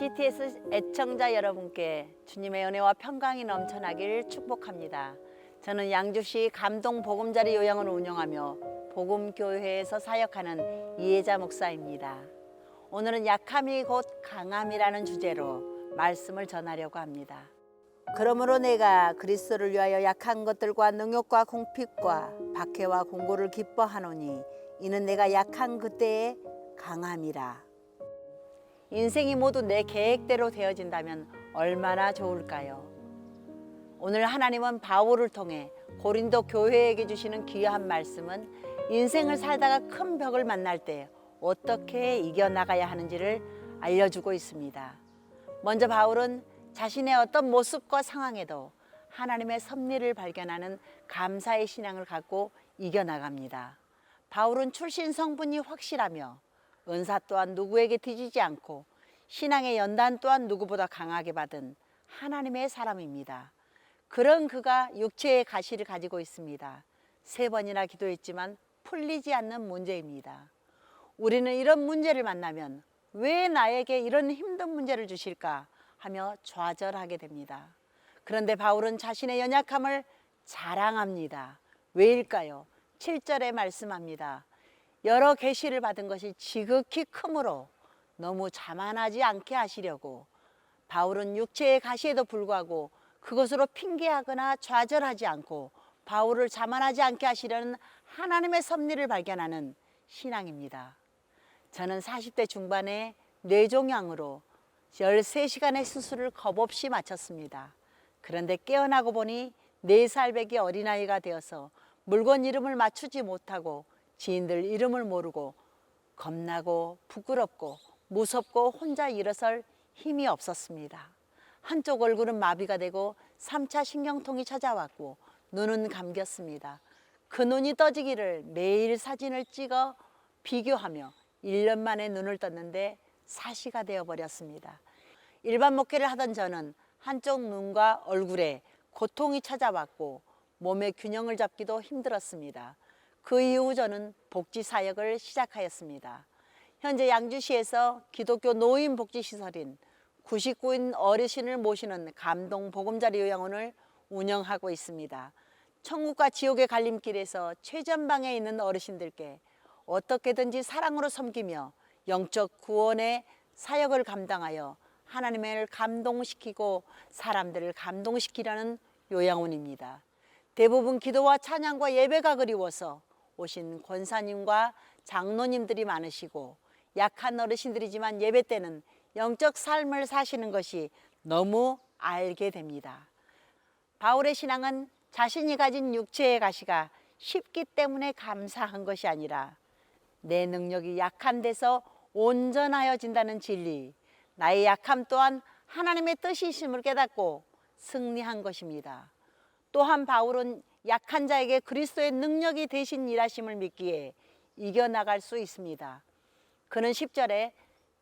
CTS 애청자 여러분께 주님의 은혜와 평강이 넘쳐나길 축복합니다. 저는 양주시 감동 복음자리 요양원을 운영하며 복음교회에서 사역하는 이혜자 목사입니다. 오늘은 약함이 곧 강함이라는 주제로 말씀을 전하려고 합니다. 그러므로 내가 그리스도를 위하여 약한 것들과 능욕과 궁핍과 박해와 공고를 기뻐하노니 이는 내가 약한 그때의 강함이라. 인생이 모두 내 계획대로 되어진다면 얼마나 좋을까요? 오늘 하나님은 바울을 통해 고린도 교회에게 주시는 귀한 말씀은 인생을 살다가 큰 벽을 만날 때 어떻게 이겨나가야 하는지를 알려주고 있습니다. 먼저 바울은 자신의 어떤 모습과 상황에도 하나님의 섭리를 발견하는 감사의 신앙을 갖고 이겨나갑니다. 바울은 출신 성분이 확실하며 은사 또한 누구에게 뒤지지 않고 신앙의 연단 또한 누구보다 강하게 받은 하나님의 사람입니다. 그런 그가 육체의 가시를 가지고 있습니다. 3번이나 기도했지만 풀리지 않는 문제입니다. 우리는 이런 문제를 만나면 왜 나에게 이런 힘든 문제를 주실까 하며 좌절하게 됩니다. 그런데 바울은 자신의 연약함을 자랑합니다. 왜일까요? 7절에 말씀합니다. 여러 계시를 받은 것이 지극히 크므로 너무 자만하지 않게 하시려고. 바울은 육체의 가시에도 불구하고 그것으로 핑계하거나 좌절하지 않고 바울을 자만하지 않게 하시려는 하나님의 섭리를 발견하는 신앙입니다. 저는 40대 중반에 뇌종양으로 13시간의 수술을 겁없이 마쳤습니다. 그런데 깨어나고 보니 4살배기 어린아이가 되어서 물건 이름을 맞추지 못하고 지인들 이름을 모르고 겁나고 부끄럽고 무섭고 혼자 일어설 힘이 없었습니다. 한쪽 얼굴은 마비가 되고 3차 신경통이 찾아왔고 눈은 감겼습니다. 그 눈이 떠지기를 매일 사진을 찍어 비교하며 1년 만에 눈을 떴는데 사시가 되어버렸습니다. 일반 목회를 하던 저는 한쪽 눈과 얼굴에 고통이 찾아왔고 몸의 균형을 잡기도 힘들었습니다. 그 이후 저는 복지 사역을 시작하였습니다. 현재 양주시에서 기독교 노인 복지시설인 99인 어르신을 모시는 감동 복음자리 요양원을 운영하고 있습니다. 천국과 지옥의 갈림길에서 최전방에 있는 어르신들께 어떻게든지 사랑으로 섬기며 영적 구원의 사역을 감당하여 하나님을 감동시키고 사람들을 감동시키려는 요양원입니다. 대부분 기도와 찬양과 예배가 그리워서 오신 권사님과 장로님들이 많으시고 약한 어르신들이지만 예배 때는 영적 삶을 사시는 것이 너무 알게 됩니다. 바울의 신앙은 자신이 가진 육체의 가시가 쉽기 때문에 감사한 것이 아니라 내 능력이 약한 데서 온전하여진다는 진리, 나의 약함 또한 하나님의 뜻이심을 깨닫고 승리한 것입니다. 또한 바울은 약한 자에게 그리스도의 능력이 대신 일하심을 믿기에 이겨나갈 수 있습니다. 그는 10절에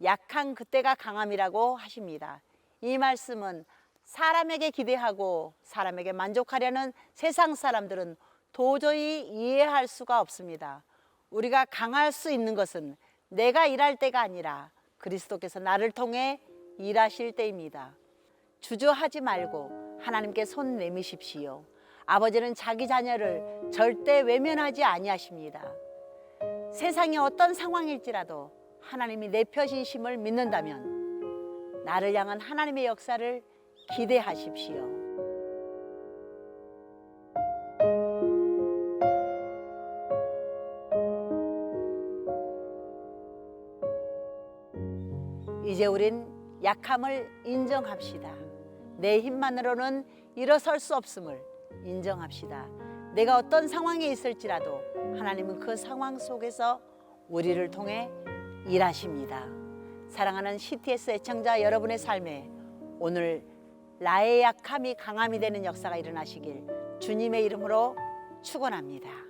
약한 그때가 강함이라고 하십니다. 이 말씀은 사람에게 기대하고 사람에게 만족하려는 세상 사람들은 도저히 이해할 수가 없습니다. 우리가 강할 수 있는 것은 내가 일할 때가 아니라 그리스도께서 나를 통해 일하실 때입니다. 주저하지 말고 하나님께 손 내미십시오. 아버지는 자기 자녀를 절대 외면하지 아니하십니다. 세상이 어떤 상황일지라도 하나님이 내 편이심을 믿는다면 나를 향한 하나님의 역사를 기대하십시오. 이제 우린 약함을 인정합시다. 내 힘만으로는 일어설 수 없음을 인정합시다. 내가 어떤 상황에 있을지라도 하나님은 그 상황 속에서 우리를 통해 일하십니다. 사랑하는 CTS 애청자 여러분의 삶에 오늘 나의 약함이 강함이 되는 역사가 일어나시길 주님의 이름으로 축원합니다.